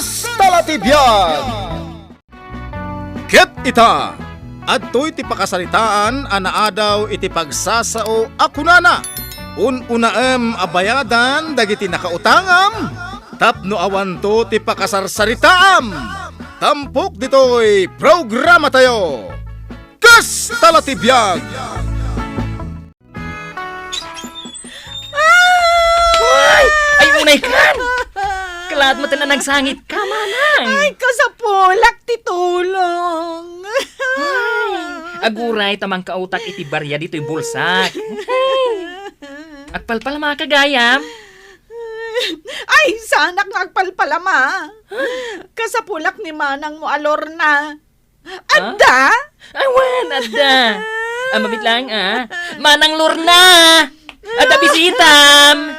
Kastalatibyan! Ket ita, adto'y ti pakasaritaan anaadaw iti pagsasao akunana. Unaem abayadan dagiti nakautangam, tapno awanto ti pakasarsaritaam. Tampok dito'y programa tayo. Kastalatibyan! Ay, unay kan! Kalahat mo na nagsangit ka, manang! Ay, kasapulak ti tulong. Aguray tamang kautak iti barya dito'y bulsak. Agpalpala mga kagayam. Ay, sanak nga agpalpalama. Kasapulak ni manang mo alor na. Adda? Ay, wan, adda. Mabit lang, Manang Lorna! Adda bisitam!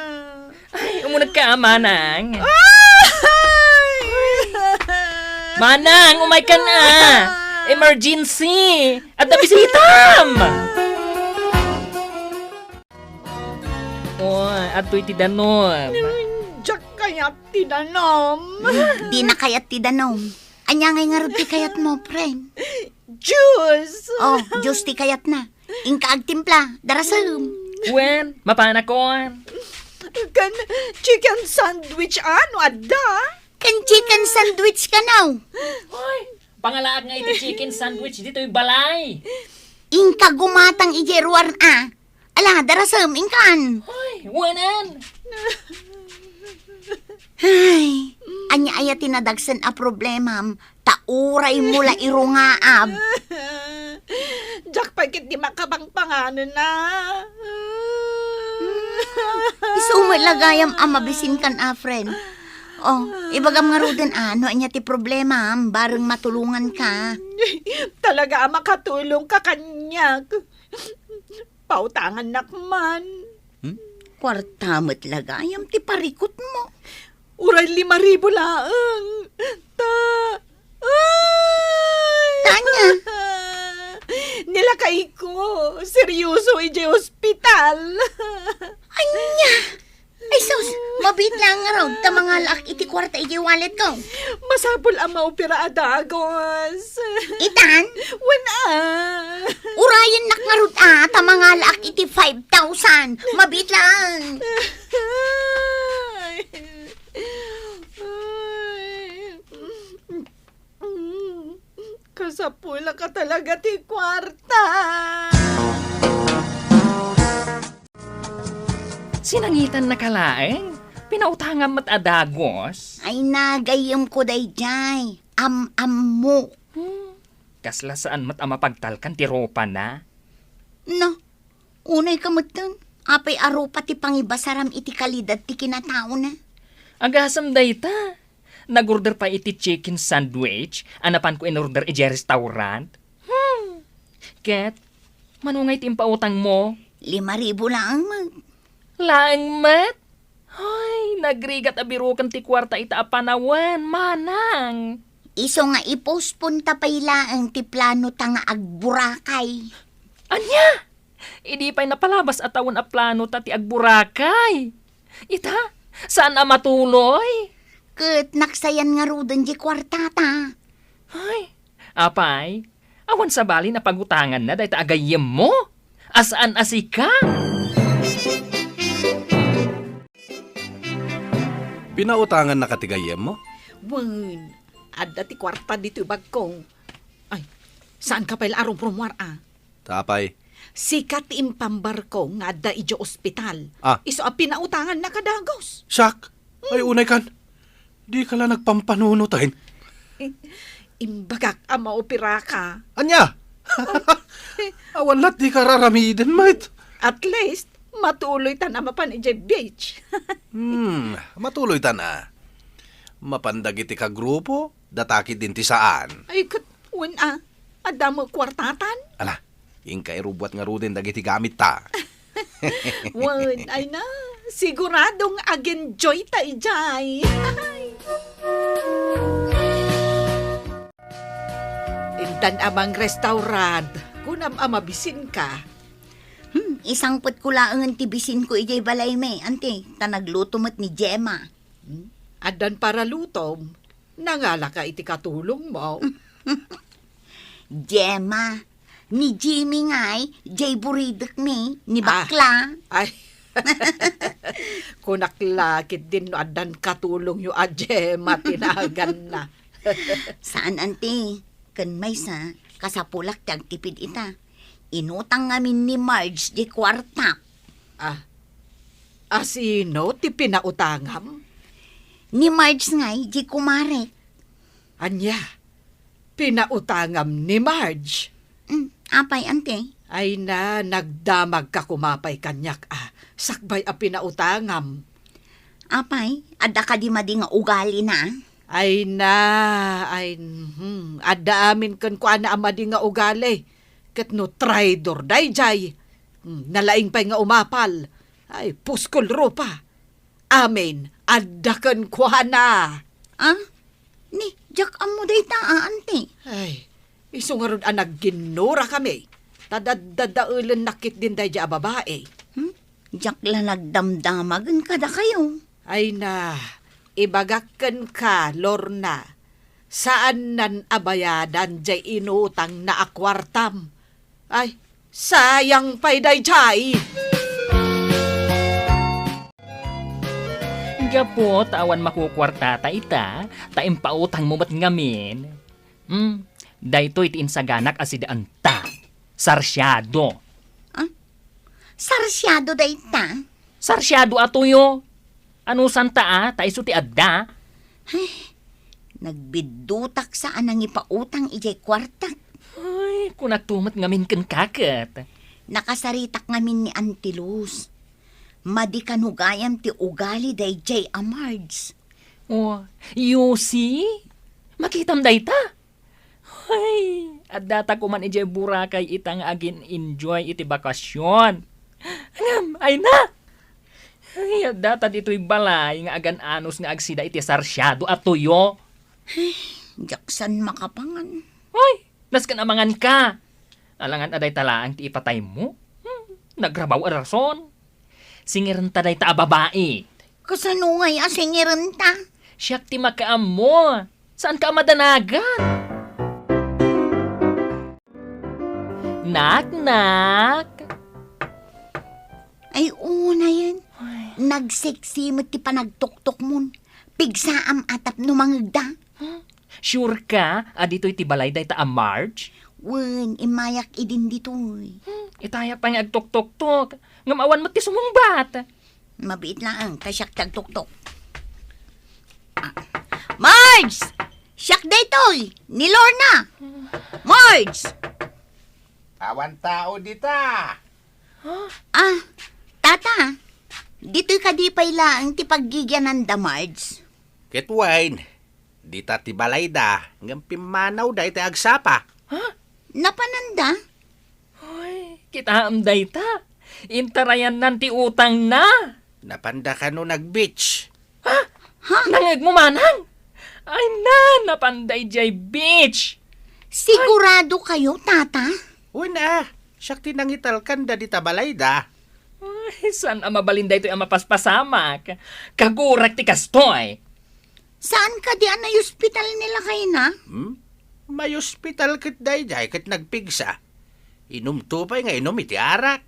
Ay, umunag ka, manang. Manang, umay ka na! Emergency! Adda bisitam! Oh, ato'y tidanom. Diyak kayat tinanom. Di na kayat ti danom. Anya ngay nga rin ti kayat mo, friend. Juice! Oh, Diyos ti kayat na. Ingka agtimpla, darasam. Wen, mapana ko. Kan chicken sandwich ano, adda? Kan chicken sandwich ka now. Hoy, pangalaak nga iti chicken sandwich dito'y balay. Ingka gumatang ijeruar Ala, darasam, ingkan. Hoy, wanan. Ay, anya aya tinadagsan a problemam. Tauray mula irungaab. Diyak pagkit di makabangpanganan na. Isumalagayam mabisin kan friend. Oh, ibagam nga ro din ano anya ti problema bareng matulungan ka. Talaga makatulong ka kanya. Pautangan nakman. Kwartamat lagayam ti parikot mo. Uray 5,000 laang. Ay! Tanya? Nilakay ko. Seryoso ije hospital. Anya! Ay sus, mabit lang nga raw ta mga laak iti kwarta iti wallet ko. Masapol ang maupira adagos. Itan? Wala. Urayan nakarut ta mga laak iti 5,000. Mabit lang. Kasapula ka talaga ti kwarta. Sinangitan na kalaeng. Pinautangan mat adagos. Ay nagayam ko dayjay. Am-am mo. Kasla saan mat amapagtalkan ti ropa na? No, unay kamutan. Apay aro pati pangibasaram iti kalidad ti kinatao na. Agasam dayta. Nag-order pa iti chicken sandwich. Anapan ko in-order iti restaurant. Ket, manungay ti impautang mo? 5,000 lang mag. Laeng met? Ay, nagrigat abirukan ti kwarta ita apanawan, manang. Iso nga ipostpon ta pailaang ti plano ta nga agburakay. Anya? Idi pa'y napalabas atawon a plano ta ti agburakay. Ita, saan a matuloy? Ket naksayan nga rudan di kwartata. Ay, apay, awan sa bali na pagutangan na dahil agayem mo. Asaan asika? Pinautangan na katigayem mo? Wan, adda ti kwarta dito bagkong. Ay, saan ka pala arong promwar Tapay. Sikat ti impambar ko nga adda ijo ospital. Iso a pinautangan na kadagos. Sak! Ay, unay kan. Di ka lang nagpampanunutain. Imbagak ang maopera ka. Anya? Awan lat di ka raramidin, mate. At least, matuloy ta na mapan ije beach. Matuloy ta na. Mapandagiti ka grupo, dataki din ti saan. Ay, katwan adda mo kwartatan. Ala, ingkay rubuat nga rudin dagiti gamit ta. Wan, ay na, siguradong ag-enjoy ta ijay. Intan amang restaurant, kunam amabisin ka. Isang put ko laangan tibisin ko ijay balay me, ante, ta nagluto mat ni Gemma. Adan para lutom, Nangala ka iti katulong mo. Gemma, ni Jimmy nga'y, jay buridek ni bakla. Ay, kunaklakit din no adan katulong yu adye matinagan na. Saan, ante? Kan may sa, kasapulak tiyag tipid ita. Inutang ngamin ni Marge di kwarta. Sino ti pinautangam? Ni Marge nga'y, di kumare. Anya, pinautangam ni Marge. Apay, ante? Ay na, nagdamag ka kumapay kanyak sakbay a pinautangam. Apay, ada ka di madi nga ugali na. Ay na, adda amin kan ko ana amadi nga ugali. Ket no traidor dayjay. Nalaing pay nga umapal. Ay, puskol ropa. Amin, adda kan ko ana. Ni, jak amo day ta, ante. Ay, isungarod anag ginura kami. Tadadadaulan nakit din dayjay a babae. Jak la nagdamdamagan kada kayo. Ay na, ibagakan ka, Lorna. Saan nan abayadan jay inutang na akwartam? Ay, sayang pa'y dayjay. Gapo, tawan makukwarta ta ita, taimpautang mo mat ngamin. Dayto iti insaganak asidaan ta. Sarsyado. Sarsyado day ta. Sarsyado atuyo. Ano santa ta iso ti adda? Nagbidutak saan ang ipautang ijay kwarta. Ay, kunatumat ngamin kan kaket. Nakasaritak ngamin ni Antilus. Madi kanugayam ti ugali day jay amards. Oh, you see? Makitam day ta. Ay, adda ko man ijay burakay itang agin enjoy iti bakasyon. Angam, ay na! Ay, adda dito'y balay nga agan anos nga agsida iti sarsyado at tuyo. Jaksan makapangan. Ay, naskan amangan ka. Alangan aday talaang ti ipatay mo. Nagrabaw a rason. Singiran ta day ta a babae. Kasano ngay asingiran ta? Siyak ti makaam mo. Saan ka madanagan? Nak. Ay, una yan. Nagseksimot ti panagtuktok mon. Pigsaam atap no mangagda. Sure ka, adito'y ti balay day ta a Marge? Wen, imayak idin ditoy. Itaya pa nga agtok-tok-tok. Ngamawan mo ti sumungbat. Mabiit lang, kasyak tagtuktok. Marge! Siyak daytoy! Ni Lorna! Marge! Awan tao dita. Tata, dito'y kadipay lang ti paggigyanan da, Marge. Ketwine, dita ti balayda, ngam pimanaw da iti agsapa. Napananda? Ay, kita amday ta. Intarayan nan ti utang na. Napanda ka no nag-beach. Nangag mo manang. Ay na, napanday jay beach. Sigurado kayo, Tata? Una, siyak tinangitalkan da dita balayda. Ay, saan ang mabalinday ito'y ang mapaspasamak? Kagurak ti kastoy. Saan ka di anay hospital nila kayo na? May ospital ket dayjay ket nagpigsa. Inom tupay nga inom iti arak.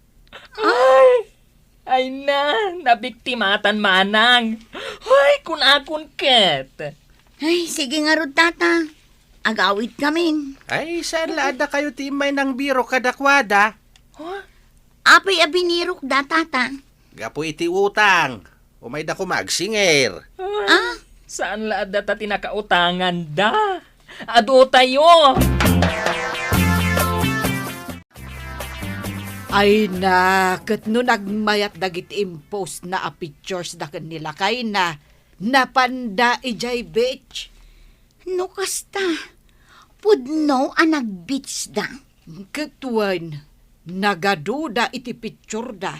Ay na, nabiktimatan manang. Ay, kun-akun ket. Ay, sige nga rod, Tata. Agawid kami. Ay, saan laada kayo timay ng biro kadakwada? Apay abinirok da, Tata. Gapo iti utang. Umay da ko magsingir. Saan laad data tinakautangan da? Ado tayo. Ay na, ket no nagmayat dagit impose na a pictures da kanila kay na napanda ijay beach. No kasta, pudno ang nag-beach da. Ketuan, nagaduda iti picture da.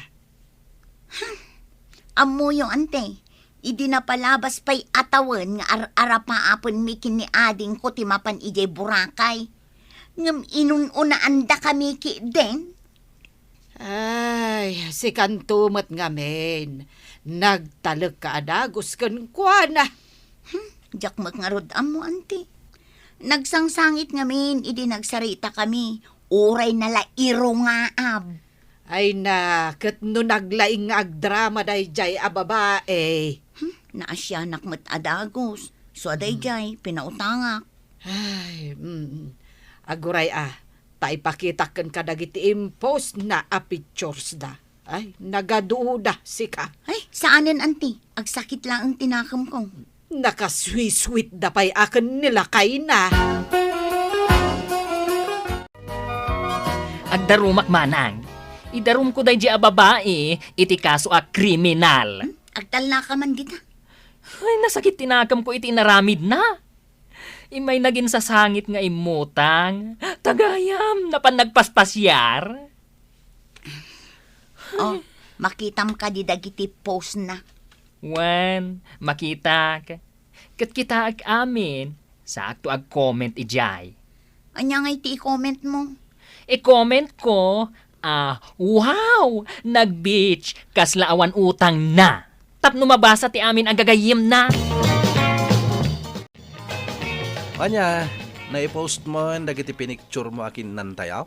Amo yung ante, idi na palabas pa'y atawan nga ar-arapaapon mikin ni ading ko timapan ijay burakay. Ngam inununaan da kami ki den. Ay, si kantumat nga men. Nagtalag ka adagos kan kuana. Jak magngarod mo, anti. Nagsangsangit ngamin, idi nagsarita kami. Uray nala iro nga ab. Ay na, kat no naglaing nga agdrama dayjay a babae. Naasyanak mat adagos. So adayjay, pinautangak. Ay, aguray tay pakita kan kadagiti impos na a pictures da. Ay, nagaduda sika. Ay, saanin, anti? Agsakit lang ang tinakam ko. Nakasweet da pa'y akin nila kay na. Agdarumak manang. Idarum ko day di a babae, iti kaso a kriminal. Agtal na ka man dita. Ay, nasakit tinakam ko iti naramid na. Imay naging sasangit nga imutang. Tagayam, napan nagpaspasyar. Oh, makitam ka di dagiti post na. Wan, makita ka. Kat kita ag amin, sakto ag comment ijay. Anya nga iti i-comment mo. I-comment ko, wow, nag-beach, kasla awan utang na. Tapno mabasa ti amin ang gagayim na. Anya, naipost mo dagiti pinicture mo akin nantayaw?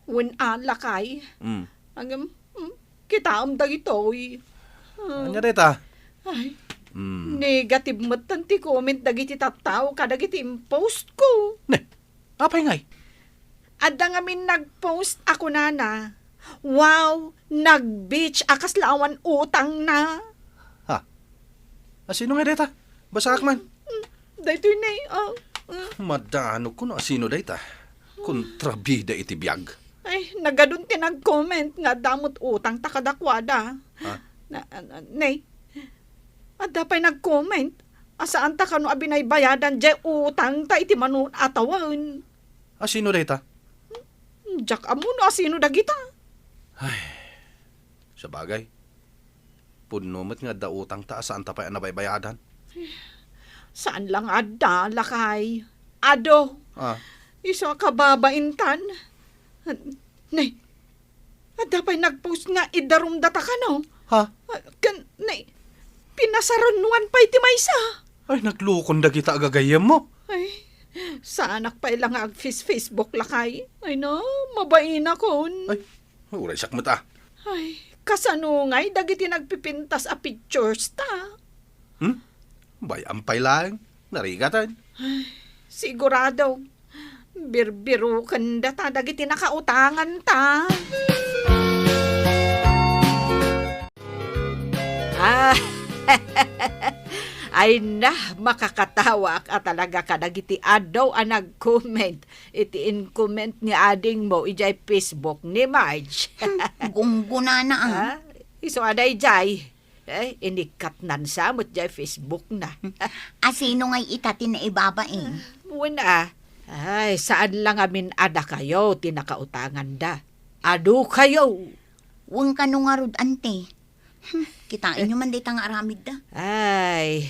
When alakay, Mm. kita am dagitoy. Anya deta? Ay, Mm. negative matan ti comment dagiti tattao kadagiti post ko. Ne, apay ngay? Adda ngamin nag-post ako nana. Wow, nag-beach akas lawan utang na. Sino nga deta? Basak man. Daytoy na Madano ko na sino deta. Kontrabida iti biyag. ay, nagadun ti nag-comment nga damot utang takadakwada. Ha? Nay, adda pa'y nag-comment. Asaan ta kano abinay bayadan jay utang ta iti manun atawan. Sino deta? Jak amuno asino dagita. Sa bagay. Punumat nga da utang ta saan ta pa nabaybayadan. Saan lang adda lakay? Ado, isa kababaintan. Nay, adda pa'y nag-post nga idarum data ka no? Ha? Nay, pinasarunuan pa'y ti maysa. Ay, naglukon da kita agagayam mo. Ay, sa anak pa ilang Facebook lakay. Ay na, mabain akon. Ay, uray sak mo ta. Ay, kasanungay, dagiti nagpipintas a pictures ta. Bayampay lang. Narigatan. Sigurado, birbiro kanda ta, dagiti nakautangan ta. Ay na, makakatawa ka talaga ka dagiti adaw ang nag-comment. Iti in-comment ni ading mo, ijay Facebook ni Marge. Gungguna na ang. Iso aday jay. Inikat nan sa mo't jay Facebook na. Asino nga'y itatin na ibabain. Muna, ay, saan lang amin ada kayo, tinakautangan da. Ado kayo. Huwag ka nung arud, ante. Kitain nyo man ditang aramid da. Ay,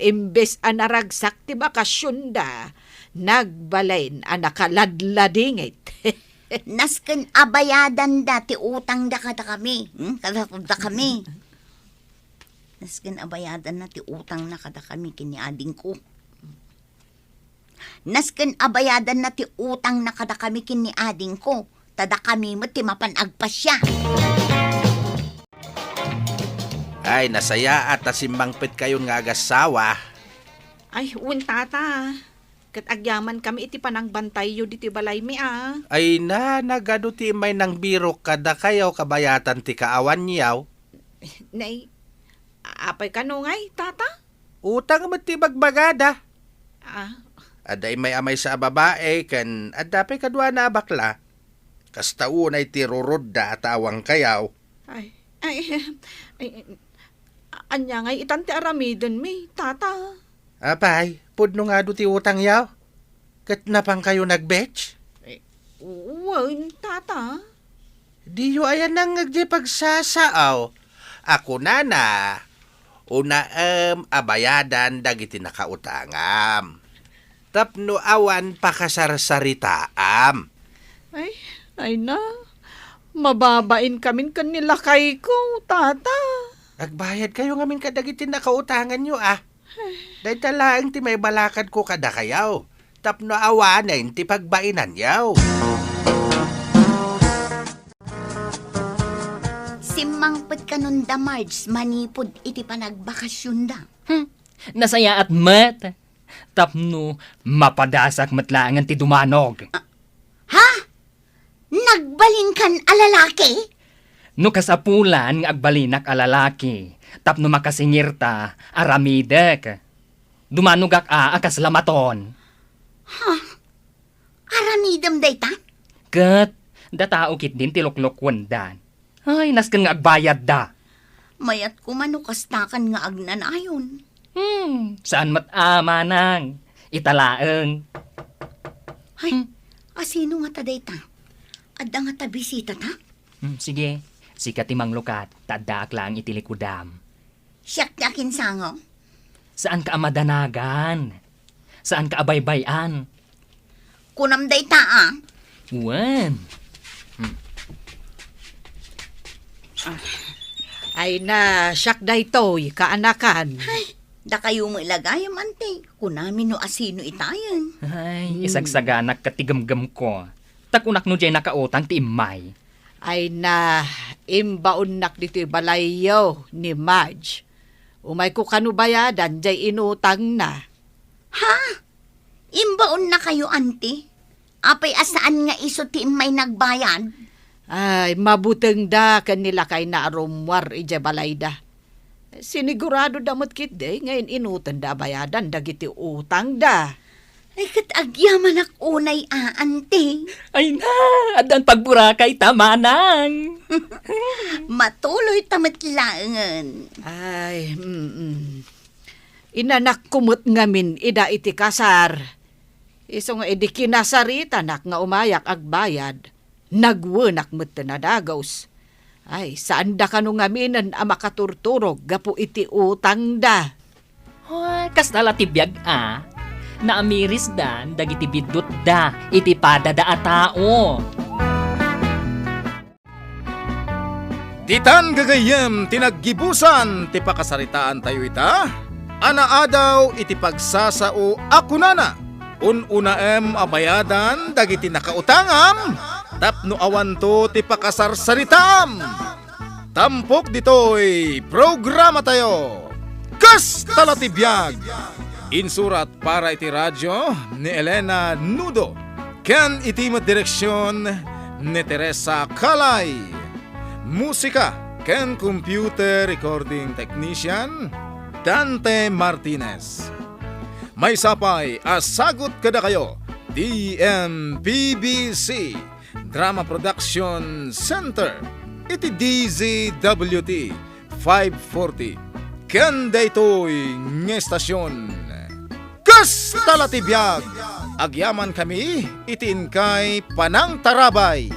imbes anaragsak ti bakasyon da, nagbalain anakaladladingit. Nasken abayadan da, ti utang da kada kami. Kada da kami. Nasken abayadan na ti utang na kada kami kiniading ko. Nasken abayadan na ti utang na kada kami kiniading ko. Tada kami mo ti mapanagpas siya. Ay, nasaya at nasimbangpit kayo nga agasawa. Ay, untata. Kat agyaman kami iti panang bantay yu diti balay mi Ay na, nagado ti may nang biro kada kayo kabayatan ti kaawan niyaw. Nay, apay kanungay, tata? Utang mo ti bagbagada. Ah, Aday may amay sa babae, kan adapay kadwa na bakla. Kasta unay ti rurod da at awang kayaw. ay, anya ngay itanti aramidon mi, tata. Apay, pudno nga do ti utang yaw. Kat na pang kayo nagbetch. Uwan, tata. Di yo ayan nang pagsasaaw. Ako na. Una abayadan dagiti nakautangam. Tapno awan pakasarsaritaam. Ay na. Mababain kamin kanila kay ko, tata. Agbayad kayo ngamin kadagiti nakautangan nyo . Dahil talaang ti may balakad ko kada kayaw. Tapno awanin ti pagbainan yaw. Simangpet ka nun da, Marge, manipod iti panagbakasyon da. Nasaya at mat. Tapno mapadasak matlaangan ti dumanog. Ha? Nagbalin kan alalaki? No kasapulan nga agbalinak a lalaki, tapno makasingirta aramidek. Dumanugak akas lamaton. Aramidam dayta? Kat, datao kit din tiluklukwendan. Ay, naskan nga agbayad da. Mayat ko manukastakan nga agnanayon. Saan matama nang? Italaeng. Ay, asino nga ta dayta? Adda nga ta bisita ta? Sige, sikat timang lukat, tadaak lang itilikudam. Siyak yakin sango? Saan ka amadanagan? Saan ka abaybayan? Kunam dayta ah. Wen. Ay na, siyak daytoy, kaanakan. Da kayo mo ilagay amante. Kunamin no asino itayan. Ay, isagsaganak katigamgam ko. Takunak no jay nakautang ti imay. Ay na, imbaon nak dito balayo ni Marge. Umay ko kanubayadan, jay inutang na. Ha? Imbaon na kayo, ante? Apay asaan nga iso ti may nagbayad? Ay, mabuteng da kanila kay na arumwar ija balay da. Sinigurado damot kit day, ngayon inutan da bayadan, dagiti utang da. Ay kat agyaman ak unay ante. Ay na, adan pagburakay tamanang. Matuloy tamatlangan. Ay, Inanak kumot ngamin ida iti kasar. Iso nga edi kinasarita nak nga umayak agbayad. Nagwenak met na dagos. Ay, saan da kanu ngaminan a makaturturog gapu iti utang da. Hoy, kastala tibiyag naamiris dan dagiti bidot da iti padada a tao. Ditan gagayem tinaggibusan ti pakasaritaan tayo ita. Anaadaw iti pagsasao akunana. Unaem abayadan dagiti nakautangam. Tapno awanto ti pakasarsaritam. Tampok ditoy programa tayo. Kas talatibiyag. Insurat para iti radyo ni Elena Nudo. Ken iti direksyon ni Teresa Kalay. Musika ken computer recording technician Dante Martinez. May sapay asagot kada kayo DMPBC Drama Production Center iti DZWT 540 ken daytoy nga estasyon. Kas talatibiyag agyaman kami iti inkay panang tarabay.